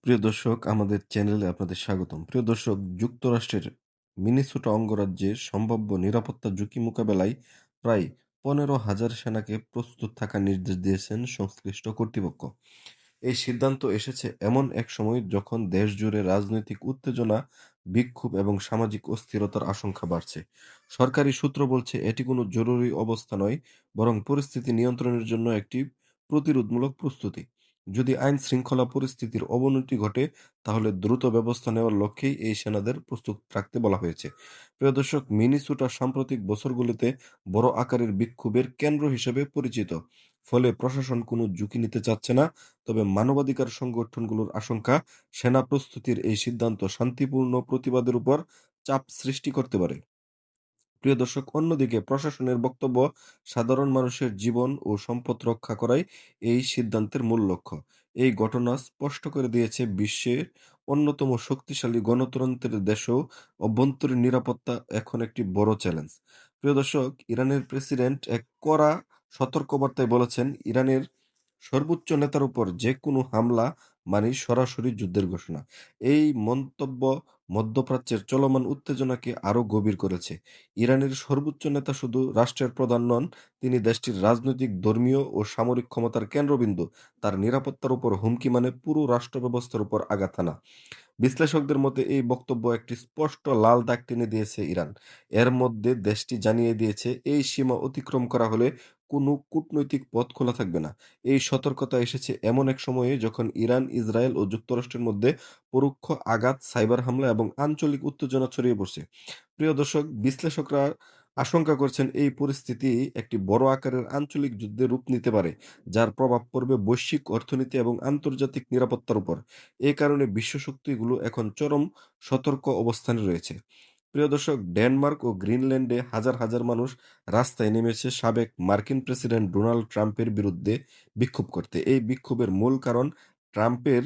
প্রিয় দর্শক, আমাদের চ্যানেলে আপনাদের স্বাগতম। প্রিয় দর্শক, যুক্তরাষ্ট্রের মিনেসোটা অঙ্গরাজ্যে সম্ভাব্য নিরাপত্তা ঝুঁকি মোকাবেলায় প্রায় ১৫,০০০ সেনাকে প্রস্তুত থাকার নির্দেশ দিয়েছেন সংশ্লিষ্ট কর্তৃপক্ষ। এই সিদ্ধান্ত এসেছে এমন এক সময় যখন দেশজুড়ে রাজনৈতিক উত্তেজনা, বিক্ষোভ এবং সামাজিক অস্থিরতার আশঙ্কা বাড়ছে। সরকারি সূত্র বলছে এটি কোনো জরুরি অবস্থা নয়, বরং পরিস্থিতি নিয়ন্ত্রণের জন্য একটি প্রতিরোধমূলক প্রস্তুতি। যদি আইন শৃঙ্খলা পরিস্থিতির অবনতি ঘটে, তাহলে দ্রুত ব্যবস্থা নেওয়ার লক্ষ্যেই এই সেনাদের প্রস্তুত রাখতে বলা হয়েছে। প্রিয় দর্শক, মিনিসোটা সাম্প্রতিক বছরগুলিতে বড় আকারের বিক্ষোভের কেন্দ্র হিসেবে পরিচিত। ফলে প্রশাসন কোনো ঝুঁকি নিতে চাচ্ছে না। তবে মানবাধিকার সংগঠনগুলোর আশঙ্কা, সেনা প্রস্তুতির এই সিদ্ধান্ত শান্তিপূর্ণ প্রতিবাদের উপর চাপ সৃষ্টি করতে পারে। প্রিয় দর্শক, অন্যদিকে প্রশাসনের বক্তব্য, সাধারণ মানুষের জীবন ও সম্পদ রক্ষা করাই এই সিদ্ধান্তের মূল লক্ষ্য। এই ঘটনা স্পষ্ট করে দিয়েছে বিশ্বের অন্যতম শক্তিশালী গণতন্ত্রের দেশেও অভ্যন্তরীণ নিরাপত্তা এখন একটি বড় চ্যালেঞ্জ। প্রিয় দর্শক, ইরানের প্রেসিডেন্ট এক কড়া সতর্কবার্তায় বলেছেন, ইরানের সর্বোচ্চ নেতার উপর যে কোনো হামলা মানে সরাসরি যুদ্ধের ঘোষণা। এই মন্তব্য মধ্যপ্রাচ্যের চলমান উত্তেজনাকে আরো গভীর করেছে। ইরানের সর্বোচ্চ নেতা শুধু রাষ্ট্রের প্রধান নন, তিনি দেশটির রাজনৈতিক, ধর্মীয় ও সামরিক ক্ষমতার কেন্দ্রবিন্দু। তার নিরাপত্তার উপর হুমকি মানে পুরো রাষ্ট্র ব্যবস্থার উপর আঘাত হানা। বিশ্লেষকদের মতে এই বক্তব্য একটি স্পষ্ট লাল দাগ টেনে দিয়েছে ইরান। এর মধ্যে দেশটি জানিয়ে দিয়েছে, এই সীমা অতিক্রম করা হলে কোনো কূটনৈতিক পথ খোলা থাকবে না। এই সতর্কতা এসেছে এমন এক সময়ে যখন ইরান, ইসরায়েল ও যুক্তরাষ্ট্রের মধ্যে পরোক্ষ আঘাত, সাইবার হামলা এবং আঞ্চলিক উত্তেজনা ছড়িয়ে পড়ছে। প্রিয় দর্শক, বিশ্লেষকরা আশঙ্কা করছেন এই পরিস্থিতি একটি বড় আকারের আঞ্চলিক যুদ্ধে রূপ নিতে পারে, যার প্রভাব পড়বে বৈশ্বিক অর্থনীতি এবং আন্তর্জাতিক নিরাপত্তার উপর। এ কারণে বিশ্ব শক্তিগুলো এখন চরম সতর্ক অবস্থানে রয়েছে। প্রিয় দর্শক, ডেনমার্ক ও গ্রিনল্যান্ডে হাজার হাজার মানুষ রাস্তায় নেমেছে সাবেক মার্কিন প্রেসিডেন্ট ডোনাল্ড ট্রাম্পের বিরুদ্ধে বিক্ষোভ করতে। এই বিক্ষোভের মূল কারণ ট্রাম্পের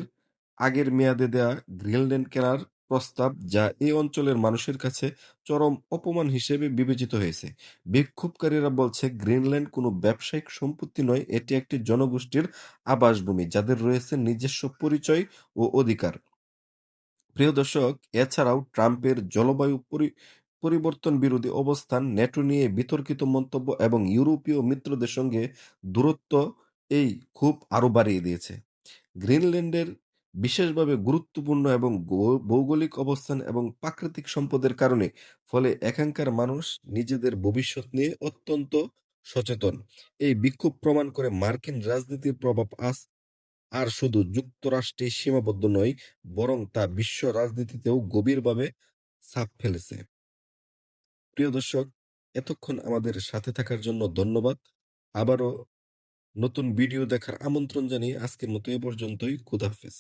আগের মেয়াদে দেয়া গ্রিনল্যান্ড কেনার প্রস্তাব, যা এই অঞ্চলের মানুষের কাছে চরম অপমান হিসেবে বিবেচিত হয়েছে। বিক্ষোভকারীরা বলছে, গ্রিনল্যান্ড কোনো ব্যবসায়িক সম্পত্তি নয়, এটি একটি জনগোষ্ঠীর আবাসভূমি, যাদের রয়েছে নিজস্ব পরিচয় ও অধিকার। প্রিয় দর্শক, এছাড়াও ট্রাম্পের জলবায়ু পরিবর্তন বিরোধী অবস্থান, ন্যাটো নিয়ে বিতর্কিত মন্তব্য এবং ইউরোপীয় মিত্রদের সঙ্গে দূরত্ব এই ক্ষোভ আরো বাড়িয়ে দিয়েছে। গ্রিনল্যান্ডের বিশেষভাবে গুরুত্বপূর্ণ এবং ভৌগোলিক অবস্থান এবং প্রাকৃতিক সম্পদের কারণে ফলে এখানকার মানুষ নিজেদের ভবিষ্যৎ নিয়ে অত্যন্ত সচেতন। এই বিক্ষোভ প্রমাণ করে মার্কিন রাজনীতির প্রভাব আজ আর শুধু যুক্তরাষ্ট্রে সীমাবদ্ধ নয়, বরং তা বিশ্ব রাজনীতিতেও গভীরভাবে ছাপ ফেলেছে। প্রিয় দর্শক, এতক্ষণ আমাদের সাথে থাকার জন্য ধন্যবাদ। আবারও নতুন ভিডিও দেখার আমন্ত্রণ জানিয়ে আজকের মতো এ পর্যন্তই। খোদা হাফেজ।